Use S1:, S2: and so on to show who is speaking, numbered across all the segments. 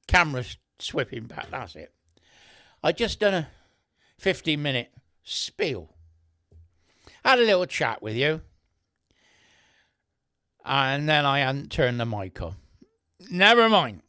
S1: Camera's sweeping back, that's it. I just done a 15-minute spiel. Had a little chat with you. And then I hadn't turned the mic on. Never mind.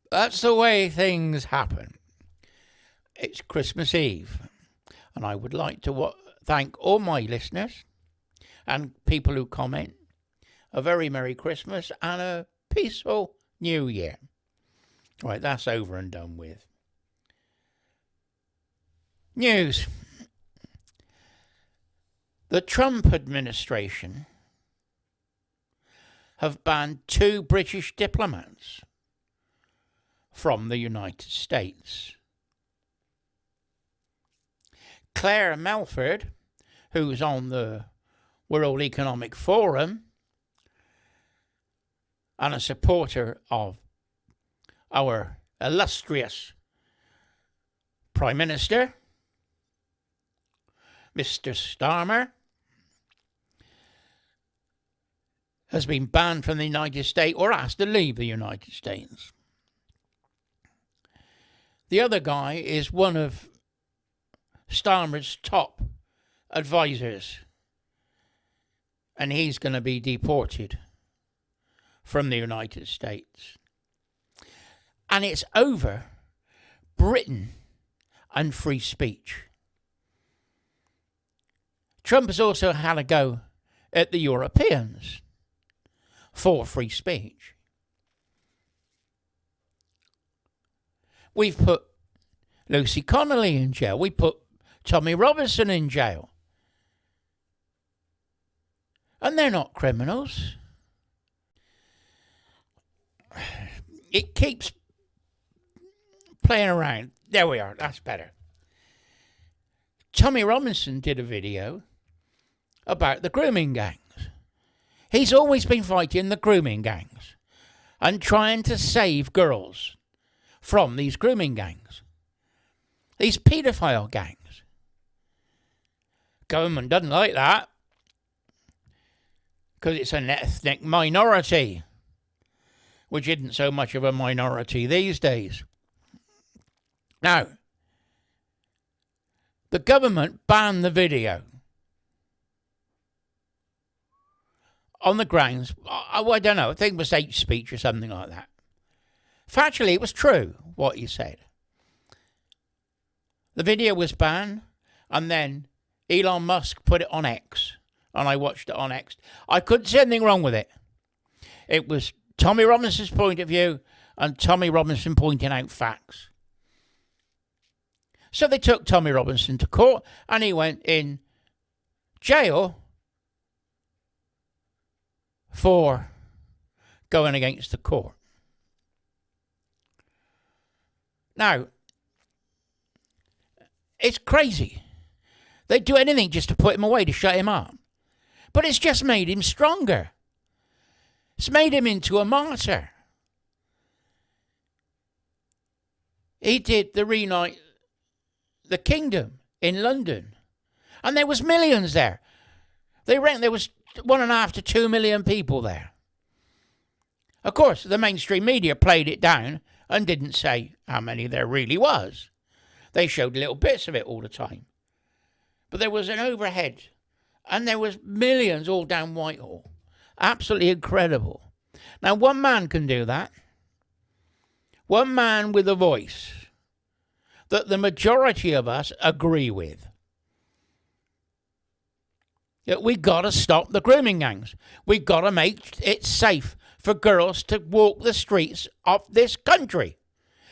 S1: That's the way things happen. It's Christmas Eve. And I would like to thank all my listeners and people who comment. A very Merry Christmas and a peaceful New Year. Right, that's over and done with. News. The Trump administration have banned 2 British diplomats from the United States. Claire Melford, who's on the World Economic Forum and a supporter of our illustrious Prime Minister, Mr. Starmer, has been banned from the United States or asked to leave the United States. The other guy is one of Starmer's top advisors, and he's going to be deported from the United States. And it's over Britain and free speech. Trump has also had a go at the Europeans for free speech. We've put Lucy Connolly in jail. We put Tommy Robinson in jail. And they're not criminals. It keeps playing around. There we are. That's better. Tommy Robinson did a video about the grooming gangs. He's always been fighting the grooming gangs and trying to save girls from these grooming gangs. These paedophile gangs. Government doesn't like that because it's an ethnic minority, which isn't so much of a minority these days. Now, the government banned the video on the grounds, I don't know, I think it was hate speech or something like that. Factually, it was true what he said. The video was banned, and then Elon Musk put it on X, and I watched it on X. I couldn't see anything wrong with it. It was Tommy Robinson's point of view, and Tommy Robinson pointing out facts. So they took Tommy Robinson to court, and he went in jail for going against the court. Now, it's crazy. They'd do anything just to put him away, to shut him up. But it's just made him stronger. It's made him into a martyr. He did the Reunite the Kingdom in London. And there was millions there. They reckon there was 1.5 to 2 million people there. Of course, the mainstream media played it down and didn't say how many there really was. They showed little bits of it all the time. But there was an overhead, and there was millions all down Whitehall. Absolutely incredible. Now, one man can do that. One man with a voice that the majority of us agree with. That we got to stop the grooming gangs. We got to make it safe for girls to walk the streets of this country.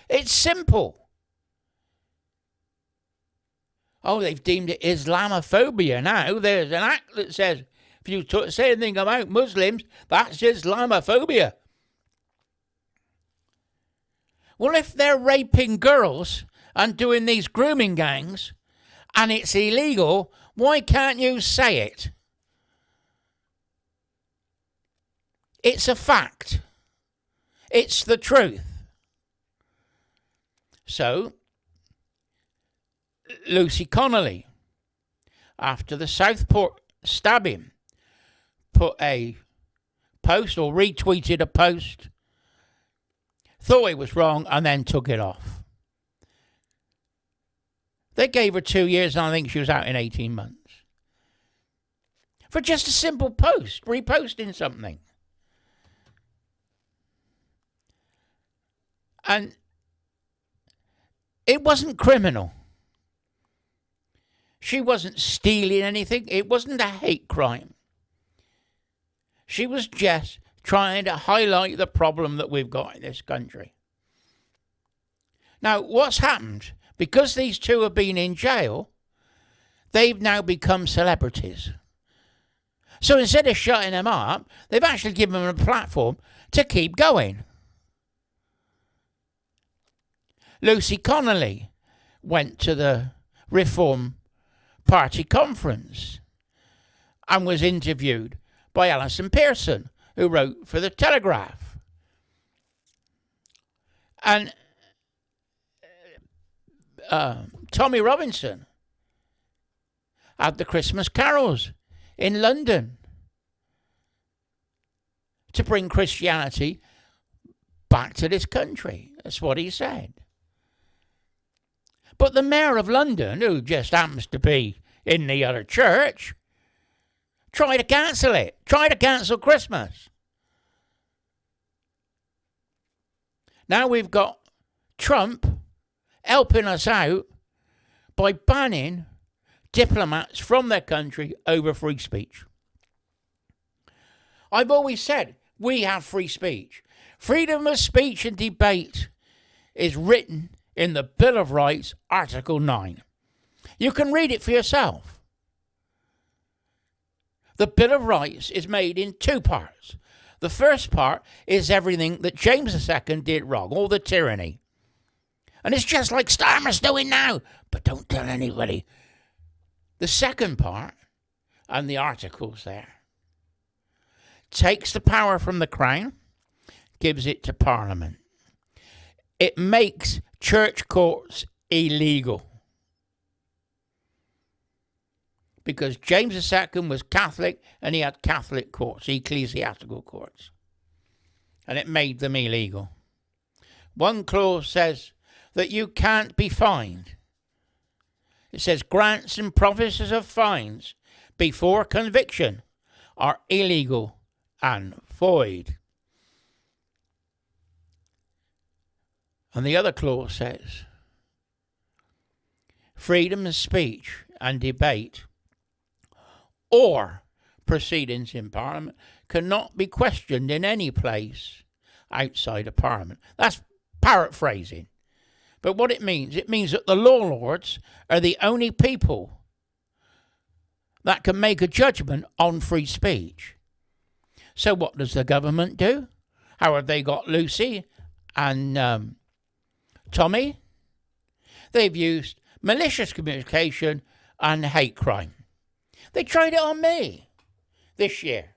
S1: It's simple. Oh, they've deemed it Islamophobia now. There's an act that says if you say anything about Muslims, that's Islamophobia. Well, if they're raping girls and doing these grooming gangs and it's illegal, why can't you say it? It's a fact. It's the truth. So, Lucy Connolly, after the Southport stabbing, put a post or retweeted a post, thought it was wrong, and then took it off. They gave her 2 years, and I think she was out in 18 months. For just a simple post, reposting something. And it wasn't criminal. She wasn't stealing anything. It wasn't a hate crime. She was just trying to highlight the problem that we've got in this country. Now, what's happened? Because these two have been in jail, they've now become celebrities. So instead of shutting them up, they've actually given them a platform to keep going. Lucy Connolly went to the Reform Party conference and was interviewed by Alison Pearson, who wrote for The Telegraph. And Tommy Robinson had the Christmas carols in London to bring Christianity back to this country. That's what he said. But the mayor of London, who just happens to be in the other church, tried to cancel it. Tried to cancel Christmas. Now we've got Trump helping us out by banning diplomats from their country over free speech. I've always said we have free speech. Freedom of speech and debate is written in the Bill of Rights, Article 9. You can read it for yourself. The Bill of Rights is made in two parts. The first part is everything that James II did wrong, all the tyranny. And it's just like Starmer's doing now, but don't tell anybody. The second part, and the articles there, takes the power from the Crown, gives it to Parliament. It makes church courts illegal. Because James II was Catholic and he had Catholic courts, ecclesiastical courts. And it made them illegal. One clause says that you can't be fined. It says grants and promises of fines before conviction are illegal and void. And the other clause says freedom of speech and debate or proceedings in Parliament cannot be questioned in any place outside of Parliament. That's paraphrasing. But what it means that the law lords are the only people that can make a judgment on free speech. So what does the government do? How have they got Lucy and Tommy? They've used malicious communication and hate crime. They tried it on me this year.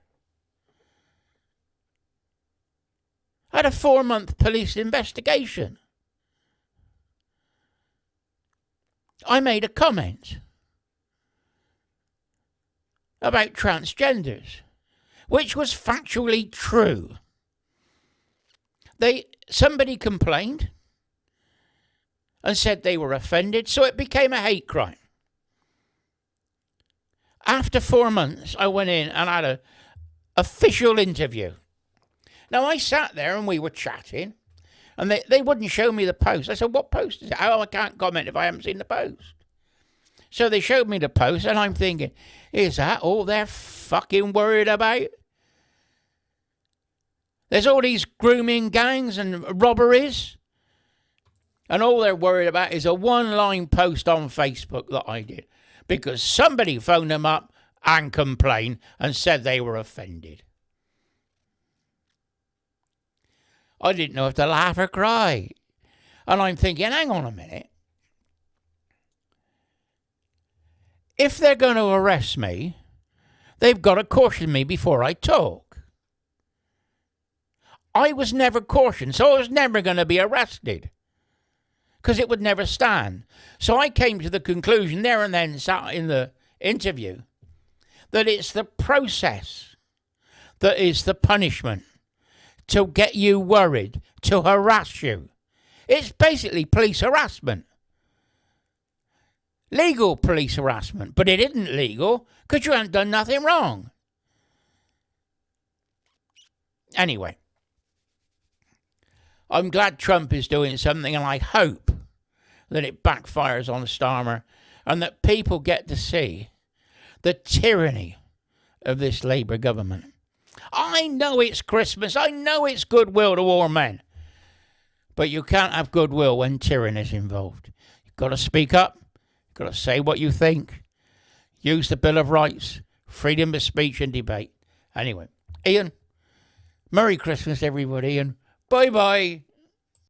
S1: I had a 4-month police investigation. I made a comment about transgenders, which was factually true. Somebody complained and said they were offended, so it became a hate crime. After 4 months, I went in and had an official interview. Now, I sat there and we were chatting, and they wouldn't show me the post. I said, what post is it? Oh, I can't comment if I haven't seen the post. So they showed me the post, and I'm thinking, is that all they're fucking worried about? There's all these grooming gangs and robberies, and all they're worried about is a one-line post on Facebook that I did, because somebody phoned them up and complained and said they were offended. I didn't know if to laugh or cry. And I'm thinking, hang on a minute. If they're going to arrest me, they've got to caution me before I talk. I was never cautioned, so I was never going to be arrested, because it would never stand. So I came to the conclusion there and then, sat in the interview, that it's the process that is the punishment to get you worried, to harass you. It's basically police harassment. Legal police harassment, but it isn't legal because you haven't done nothing wrong. Anyway, I'm glad Trump is doing something, and I hope that it backfires on Starmer and that people get to see the tyranny of this Labour government. I know it's Christmas. I know it's goodwill to all men. But you can't have goodwill when tyranny is involved. You've got to speak up. You've got to say what you think. Use the Bill of Rights. Freedom of speech and debate. Anyway, Ian, Merry Christmas, everybody, and bye-bye.